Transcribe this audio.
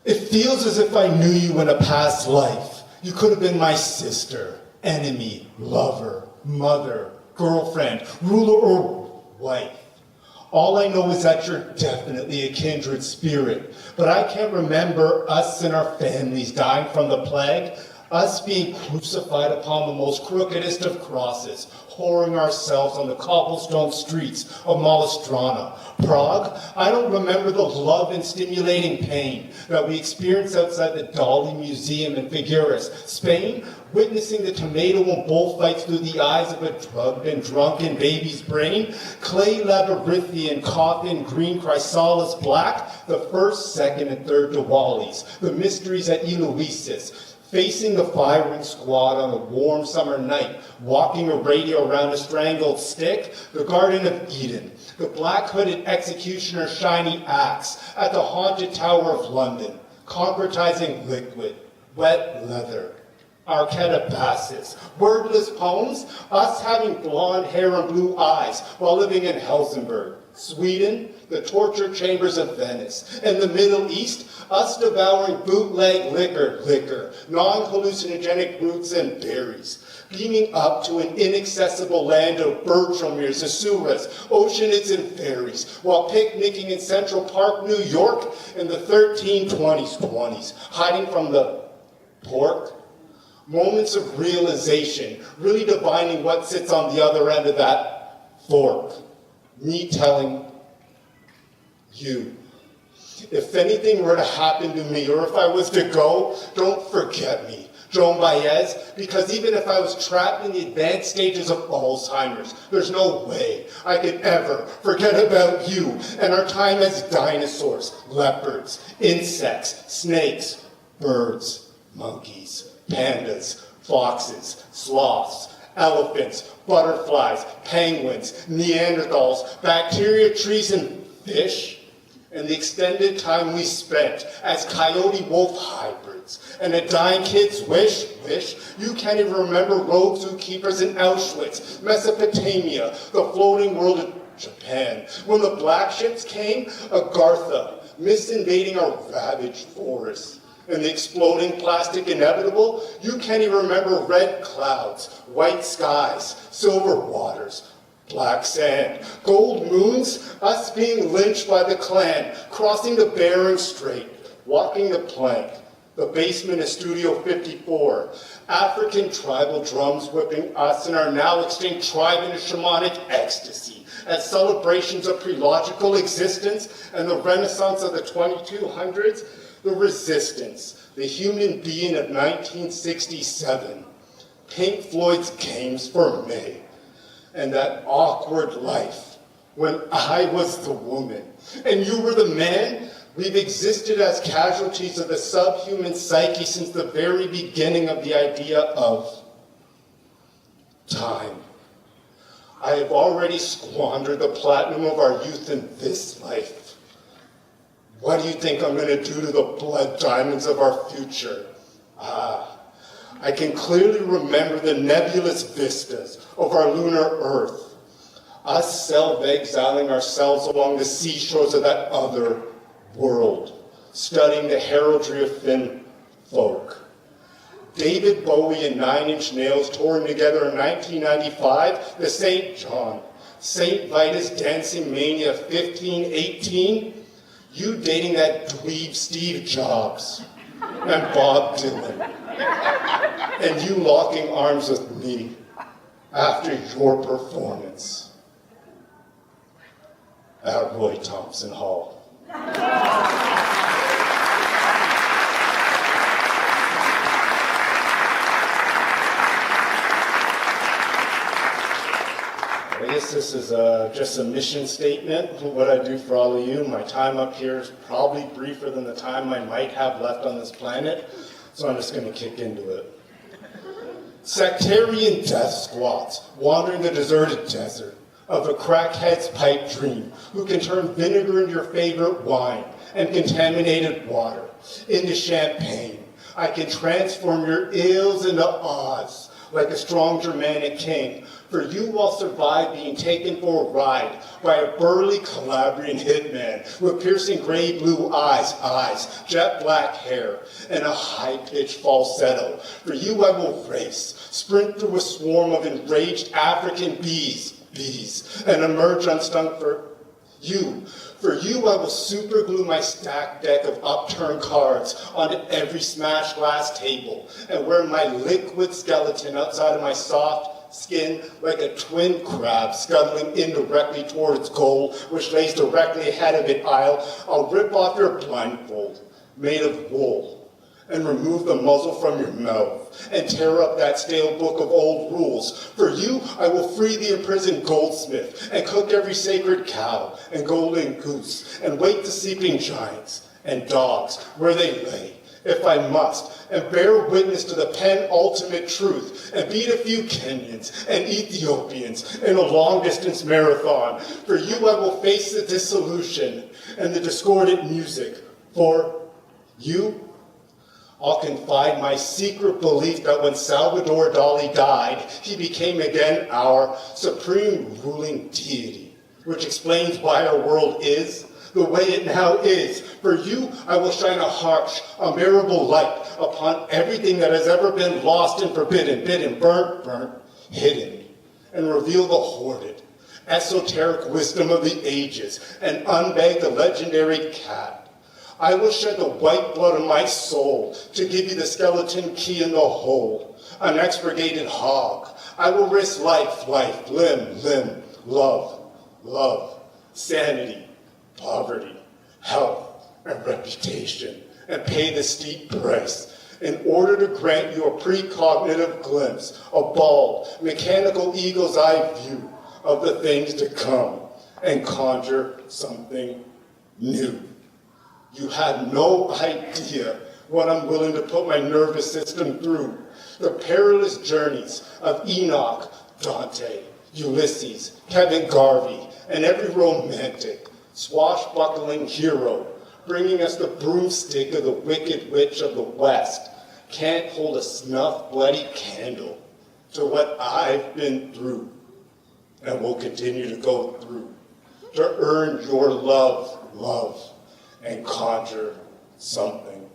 It feels as if I knew you in a past life. You could have been my sister, enemy, lover, mother, girlfriend, ruler, or wife. All I know is that you're definitely a kindred spirit, but I can't remember us and our families dying from the plague, us being crucified upon the most crookedest of crosses, whoring ourselves on the cobblestone streets of Mallestrana. Prague, I don't remember the love and stimulating pain that we experienced outside the Dali Museum in Figueres. Spain, witnessing the tomato and bullfights through the eyes of a drugged and drunken baby's brain. Clay labyrinthian, coffin, green, chrysalis black, the first, second, and third Diwalis, the mysteries at Eloisis. Facing the firing squad on a warm summer night, walking a radio around a strangled stick, the Garden of Eden, the black-hooded executioner's shiny axe at the haunted Tower of London, concretizing liquid, wet leather, Arquetabasses, wordless poems, us having blonde hair and blue eyes while living in Helsingborg, Sweden, the torture chambers of Venice, and the Middle East, us devouring bootleg liquor, non-hallucinogenic roots and berries, beaming up to an inaccessible land of Bertramirs, Asuras, oceanids, and fairies, while picnicking in Central Park, New York, in the 1320s, hiding from the pork. Moments of realization, really divining what sits on the other end of that fork. Me telling you, if anything were to happen to me, or if I was to go, don't forget me, Joan Baez, because even if I was trapped in the advanced stages of Alzheimer's, there's no way I could ever forget about you and our time as dinosaurs, leopards, insects, snakes, birds, monkeys, pandas, foxes, sloths, elephants, butterflies, penguins, Neanderthals, bacteria, trees, and fish, and the extended time we spent as coyote-wolf hybrids, and a dying kid's wish, you can't even remember road zookeepers in Auschwitz, Mesopotamia, the floating world of Japan. When the black ships came, Agartha, misinvading our ravaged forests. And the exploding plastic inevitable, you can't even remember red clouds, white skies, silver waters, black sand, gold moons, us being lynched by the Klan, crossing the Bering Strait, walking the plank, the basement of Studio 54, African tribal drums whipping us and our now extinct tribe into shamanic ecstasy, as celebrations of pre-logical existence and the renaissance of the 2200s, the resistance, the human being of 1967, Pink Floyd's Games for May, and that awkward life when I was the woman and you were the man. We've existed as casualties of the subhuman psyche since the very beginning of the idea of time. I have already squandered the platinum of our youth in this life. What do you think I'm going to do to the blood diamonds of our future? I can clearly remember the nebulous vistas of our lunar Earth, us self-exiling ourselves along the seashores of that other world, studying the heraldry of Finn folk. David Bowie and Nine Inch Nails touring together in 1995, the St. John, St. Vitus Dancing Mania 1518, you dating that dweeb Steve Jobs and Bob Dylan, and you locking arms with me after your performance at Roy Thompson Hall. I guess this is just a mission statement, what I do for all of you. My time up here is probably briefer than the time I might have left on this planet, so I'm just going to kick into it. Sectarian death squads wandering the deserted desert of a crackhead's pipe dream who can turn vinegar into your favorite wine and contaminated water into champagne. I can transform your ills into Oz like a strong Germanic king, For you, I'll survive being taken for a ride by a burly Calabrian hitman with piercing gray blue eyes, jet black hair, and a high-pitched falsetto. For you, I will race, sprint through a swarm of enraged African bees, and emerge unstung for you. For you, I will superglue my stacked deck of upturned cards onto every smashed glass table and wear my liquid skeleton outside of my soft skin like a twin crab scuttling indirectly toward its goal, which lays directly ahead of it. I'll rip off your blindfold, made of wool, and remove the muzzle from your mouth, and tear up that stale book of old rules. For you, I will free the imprisoned goldsmith, and cook every sacred cow and golden goose, and wake the sleeping giants and dogs where they lay, if I must, and bear witness to the penultimate truth, and beat a few Kenyans and Ethiopians in a long-distance marathon. For you, I will face the dissolution and the discordant music. For you, I'll confide my secret belief that when Salvador Dali died, he became again our supreme ruling deity, which explains why our world is the way it now is. For you, I will shine a harsh, unbearable light upon everything that has ever been lost and forbidden, bidden, burnt, hidden, and reveal the hoarded, esoteric wisdom of the ages, and unbag the legendary cat. I will shed the white blood of my soul to give you the skeleton key in the hole, an expurgated hog. I will risk life, limb, love, sanity, poverty, health, and reputation, and pay the steep price in order to grant you a precognitive glimpse, a bald, mechanical eagle's eye view of the things to come, and conjure something new. You have no idea what I'm willing to put my nervous system through. The perilous journeys of Enoch, Dante, Ulysses, Kevin Garvey, and every romantic, swashbuckling hero bringing us the broomstick of the wicked witch of the West can't hold a snuff bloody candle to what I've been through and will continue to go through to earn your love, and conjure something